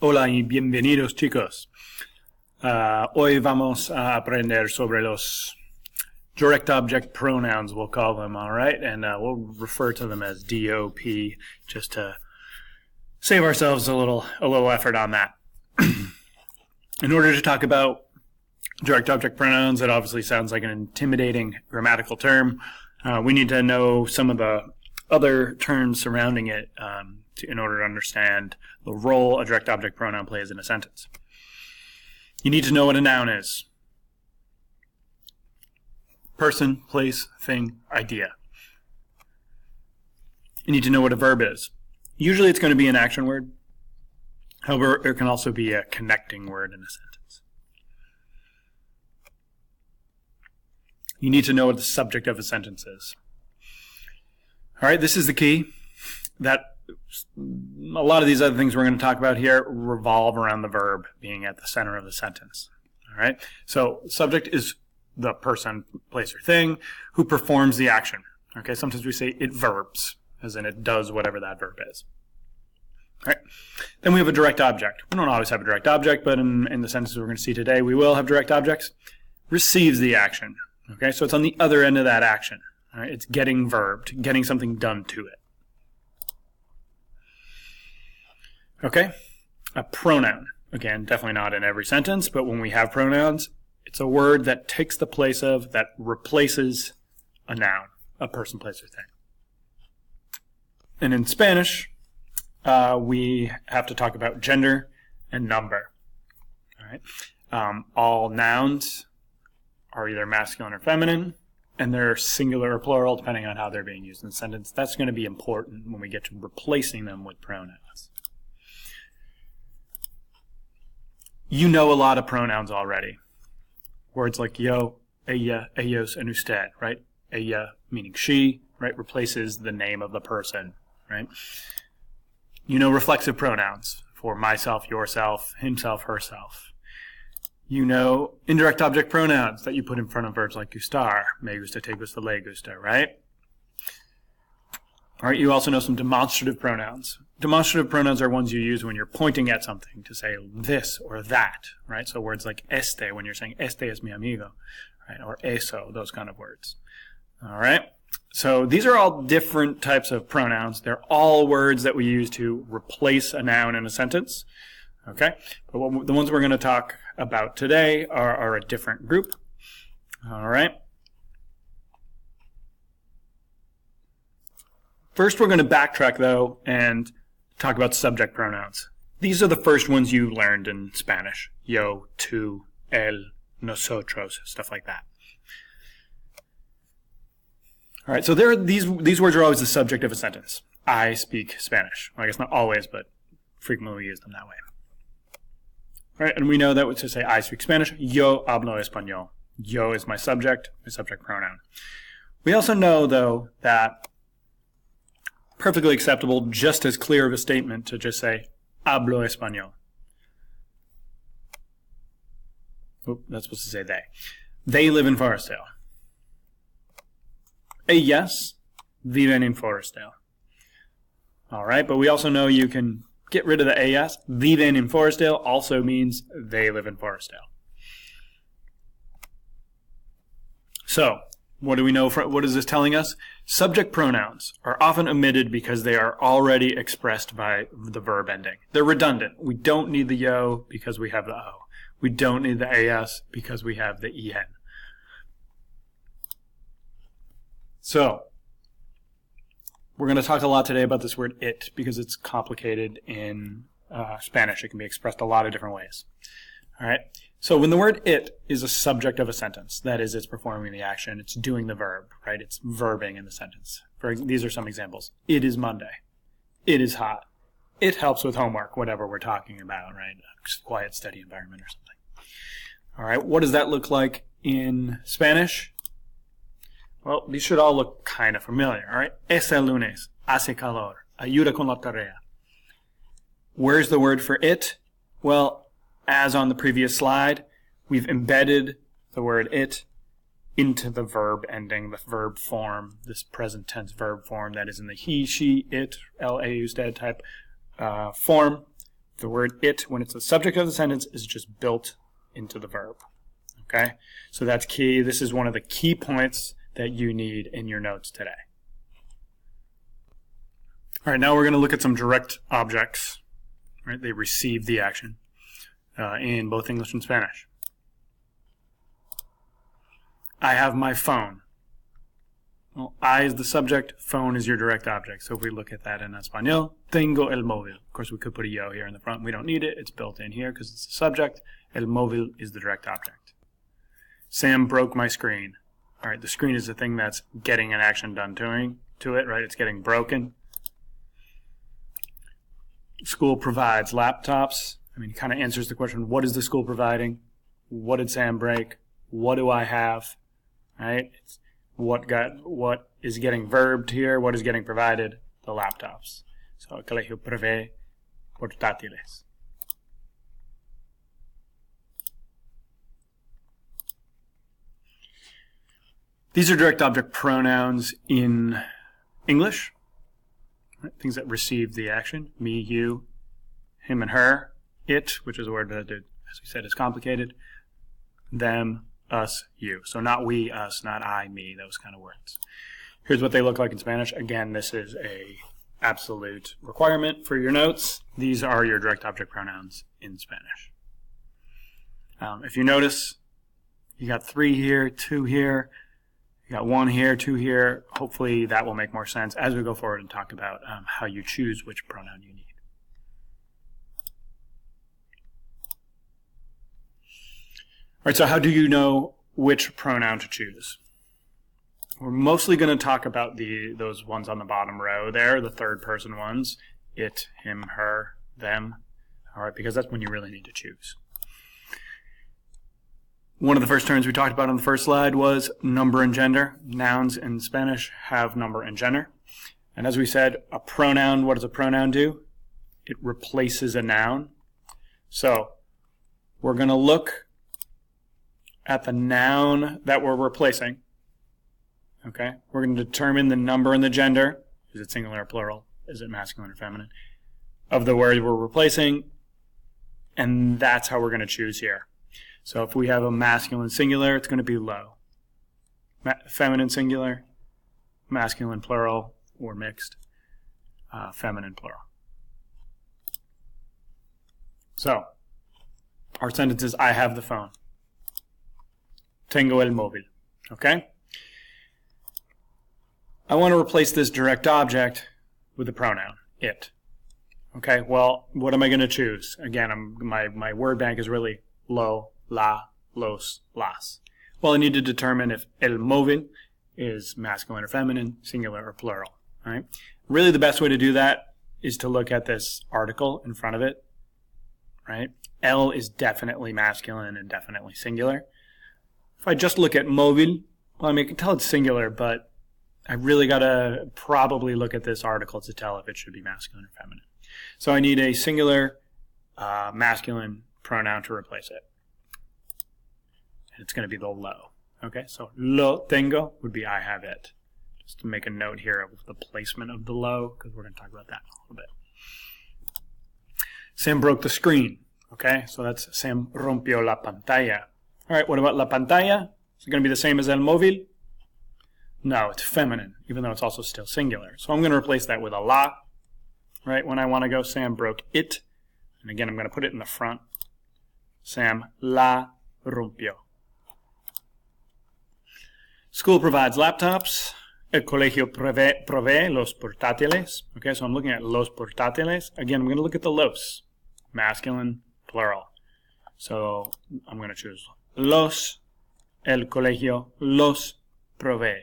Hola y bienvenidos, chicos. Hoy vamos a aprender sobre los direct object pronouns, we'll call them, all right? And we'll refer to them as DOP just to save ourselves a little effort on that. In order to talk about direct object pronouns, it obviously sounds like an intimidating grammatical term. We need to know some of the other terms surrounding it in order to understand the role a direct object pronoun plays in a sentence. You need to know what a noun is. Person, place, thing, idea. You need to know what a verb is. Usually it's going to be an action word. However, it can also be a connecting word in a sentence. You need to know what the subject of a sentence is. All right, this is the key. That a lot of these other things we're going to talk about here revolve around the verb being at the center of the sentence. All right, so subject is the person, place, or thing who performs the action. Okay, sometimes we say it verbs, as in it does whatever that verb is. All right, then we have a direct object. We don't always have a direct object, but in the sentences we're going to see today, we will have direct objects. Receives the action. Okay, so it's on the other end of that action. All right, it's getting verbed, getting something done to it. Okay, a pronoun. Again, definitely not in every sentence, but when we have pronouns, it's a word that takes the place of, that replaces a noun, a person, place, or thing. And in Spanish, we have to talk about gender and number. All right, all nouns are either masculine or feminine, and they're singular or plural depending on how they're being used in the sentence. That's going to be important when we get to replacing them with pronouns. You know a lot of pronouns already. Words like yo, ella, ellos, and usted, right? Ella meaning she, right, replaces the name of the person, right? You know reflexive pronouns for myself, yourself, himself, herself. You know indirect object pronouns that you put in front of verbs like gustar, me gusta, te gusta, le gusta, right? All right, you also know some demonstrative pronouns. Demonstrative pronouns are ones you use when you're pointing at something to say this or that, right? So words like este, when you're saying este es mi amigo, right? Or eso, those kind of words. All right, so these are all different types of pronouns. They're all words that we use to replace a noun in a sentence. Okay, but the ones we're going to talk about today are a different group. All right. First, we're going to backtrack, though, and talk about subject pronouns. These are the first ones you learned in Spanish. Yo, tú, él, nosotros, stuff like that. All right, so these words are always the subject of a sentence. I speak Spanish. Well, I guess not always, but frequently we use them that way. All right, and we know that to say I speak Spanish, yo hablo español. Yo is my subject pronoun. We also know, though, that perfectly acceptable, just as clear of a statement to just say hablo español. Oh, that's supposed to say they. They live in Forestdale. Ellas viven en Forestdale. All right, but we also know you can get rid of the ellas. Viven en Forestdale also means they live in Forestdale. So, what do we know? What is this telling us? Subject pronouns are often omitted because they are already expressed by the verb ending. They're redundant. We don't need the yo because we have the o. We don't need the as because we have the en. So, we're going to talk a lot today about this word it because it's complicated in Spanish. It can be expressed a lot of different ways. All right. So when the word it is a subject of a sentence, that is, it's performing the action, it's doing the verb, right? It's verbing in the sentence. These are some examples. It is Monday. It is hot. It helps with homework, whatever we're talking about, right? A quiet, steady environment or something. All right. What does that look like in Spanish? Well, these should all look kind of familiar, all right? Es el lunes. Hace calor. Ayuda con la tarea. Where's the word for it? Well, as on the previous slide, we've embedded the word it into the verb ending, the verb form, this present tense verb form that is in the he, she, it, la, usted type form The word it, when it's the subject of the sentence, is just built into the verb. Okay? So that's key. This is one of the key points that you need in your notes today. All right, now we're going to look at some direct objects. Right? They receive the action in both English and Spanish. I have my phone. Well, I is the subject, phone is your direct object. So if we look at that in Español, tengo el móvil. Of course, we could put a yo here in the front. We don't need it. It's built in here because it's the subject. El móvil is the direct object. Sam broke my screen. All right, the screen is the thing that's getting an action done to it, right? It's getting broken. School provides laptops. I mean, it kind of answers the question, what is the school providing? What did Sam break? What do I have? Right? It's what is getting verbed here? What is getting provided? The laptops. So, el colegio provee portátiles. These are direct object pronouns in English. Right? Things that receive the action. Me, you, him and her. It, which is a word that, as we said, is complicated. Them, us, you. So not we, us, not I, me, those kind of words. Here's what they look like in Spanish. Again, this is a absolute requirement for your notes. These are your direct object pronouns in Spanish. If you notice, you got 3 here, 2 here, you got 1 here, 2 here. Hopefully that will make more sense as we go forward and talk about how you choose which pronoun you need. All right, so how do you know which pronoun to choose? We're mostly going to talk about those ones on the bottom row there, the third person ones. It, him, her, them. All right, because that's when you really need to choose. One of the first terms we talked about on the first slide was number and gender. Nouns in Spanish have number and gender. And as we said, a pronoun, what does a pronoun do? It replaces a noun. So we're going to look at the noun that we're replacing. Okay, we're going to determine the number and the gender. Is it singular or plural? Is it masculine or feminine? Of the word we're replacing, and that's how we're going to choose here. So if we have a masculine singular, it's going to be low. Feminine singular, masculine plural or mixed, feminine plural. So our sentence is, I have the phone. Tengo el móvil. Okay? I want to replace this direct object with the pronoun, it. Okay, well, what am I going to choose? Again, my word bank is really lo, la, los, las. Well, I need to determine if el móvil is masculine or feminine, singular or plural. All right? Really, the best way to do that is to look at this article in front of it. Right? El is definitely masculine and definitely singular. If I just look at móvil, well, I mean, I can tell it's singular, but I really got to probably look at this article to tell if it should be masculine or feminine. So I need a singular masculine pronoun to replace it. And it's going to be the lo. Okay, so lo tengo would be I have it. Just to make a note here of the placement of the lo, because we're going to talk about that in a little bit. Sam broke the screen. Okay, so that's Sam rompió la pantalla. All right, what about la pantalla? Is it going to be the same as el móvil? No, it's feminine, even though it's also still singular. So I'm going to replace that with a la, right? When I want to go, Sam broke it. And again, I'm going to put it in the front. Sam la rompió. School provides laptops. El colegio provee los portátiles. Okay, so I'm looking at los portátiles. Again, I'm going to look at the los, masculine, plural. So I'm going to choose los. El colegio los provee.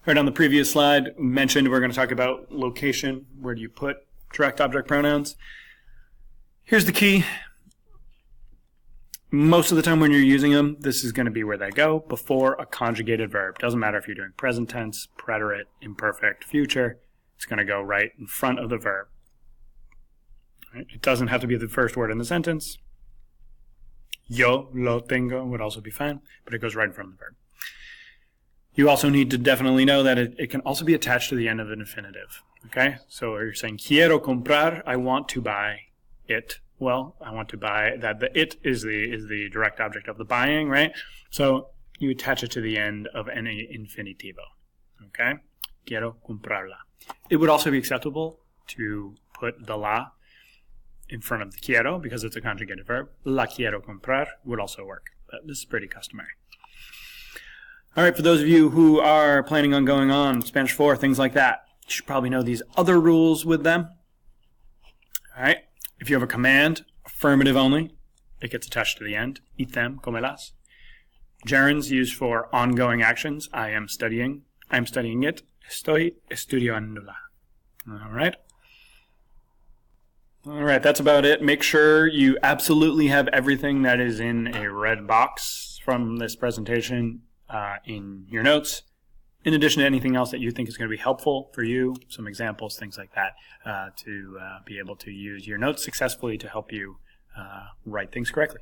Right, on the previous slide, we mentioned we're going to talk about location. Where do you put direct object pronouns? Here's the key. Most of the time when you're using them, this is going to be where they go, before a conjugated verb. Doesn't matter if you're doing present tense, preterite, imperfect, future. It's going to go right in front of the verb. Right? It doesn't have to be the first word in the sentence. Yo lo tengo would also be fine, but it goes right in front of the verb. You also need to definitely know that it can also be attached to the end of an infinitive. Okay, so you're saying quiero comprar, I want to buy it. Well, I want to buy that. The it is the direct object of the buying, right? So you attach it to the end of any infinitivo. Okay, quiero comprarla. It would also be acceptable to put the la in front of the quiero because it's a conjugated verb. La quiero comprar would also work, but this is pretty customary. All right, for those of you who are planning on going on Spanish 4, things like that, you should probably know these other rules with them. All right, if you have a command, affirmative only, it gets attached to the end. Ítem, comelas. Gerunds used for ongoing actions. I am studying it. Estoy estudiándola. All right. All right, that's about it. Make sure you absolutely have everything that is in a red box from this presentation in your notes, in addition to anything else that you think is going to be helpful for you, some examples, things like that, to be able to use your notes successfully to help you write things correctly.